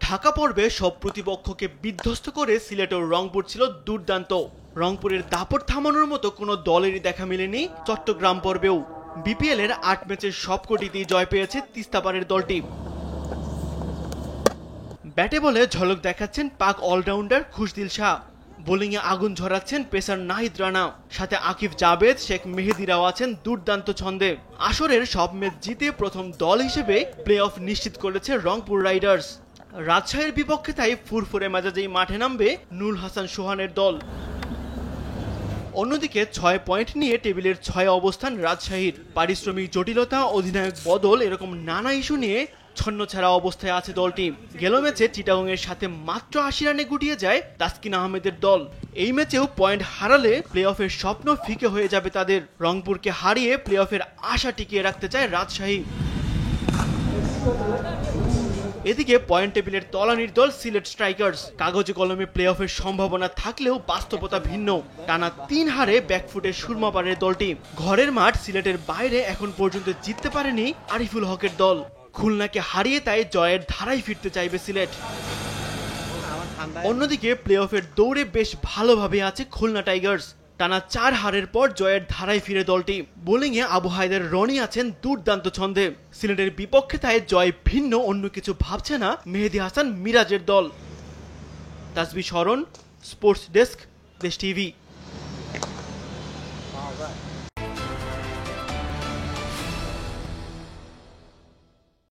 ঢাকা পর্বে সব প্রতিপক্ষকে বিধ্বস্ত করে সিলেট ও রংপুর ছিল দুর্দান্ত। রংপুরের দাপট থামানোর মতো কোনো দলেরই দেখা মেলেনি চট্টগ্রাম পর্বেও। বিপিএল এর ৮ ম্যাচের সবকটিতেই জয় পেয়েছে তিস্তাপাড়ের দলটি। ব্যাটে বলে ঝলক দেখাচ্ছেন পাক অলরাউন্ডার খুশদিল শাহ, বোলিংয়ে আগুন ঝরাচ্ছেন পেসার নাহিদ রানা, সাথে আকিব জাবেদ, শেখ মেহেদিরাও আছেন দুর্দান্ত ছন্দে। আসরের সব ম্যাচ জিতে প্রথম দল হিসেবে প্লে অফ নিশ্চিত করেছে রংপুর রাইডার্স। রাজশাহীর বিপক্ষে তাই ফুরফুরে মেজাজেই মাঠে নামবে নুর হাসান সোহানের দল। অন্যদিকে ৬ পয়েন্ট নিয়ে টেবিলের ৬ অবস্থান রাজশাহীর। পারিশ্রমিক জটিলতা, অধিনায়ক বদল, এরকম নানা ইস্যু নিয়ে ছন্নছাড়া অবস্থায় আছে দলটি। গেল ম্যাচে চিটাগংয়ের সাথে মাত্র ৮০ রানে গুটিয়ে যায় তাসকিন আহমেদের দল। এই ম্যাচেও পয়েন্ট হারালে প্লে অফের স্বপ্ন ফিকে হয়ে যাবে তাদের। রংপুরকে হারিয়ে প্লে অফের আশা টিকিয়ে রাখতে চায় রাজশাহী। এদিকে পয়েন্ট টেবিলের তলানির দল সিলেট স্ট্রাইকার্স। কাগজে কলমে প্লে অফের সম্ভাবনা থাকলেও বাস্তবতা ভিন্ন। টানা ৩ হারে ব্যাকফুটে সুরমাপাড়ের দলটি। ঘরের মাঠ সিলেটের বাইরে এখন পর্যন্ত জিততে পারেনি আরিফুল হকের দল। খুলনাকে হারিয়ে তাই জয়ের ধারায় ফিরতে চাইবে সিলেট। অন্যদিকে প্লে অফের দৌড়ে বেশ ভালোভাবে আছে খুলনা টাইগার্স। টানা ৪ হারের পর জয়ের ধারায় ফিরে দলটি। বোলিংয়ে আবু হায়দার রনি আছেন দুর্দান্ত ছন্দে। সিলেটের বিপক্ষে তাই জয় ভিন্ন অন্য কিছু ভাবছে না মেহেদী হাসান মিরাজের দল। তাসবিহ শরণ, স্পোর্টস ডেস্ক, দেশ টিভি।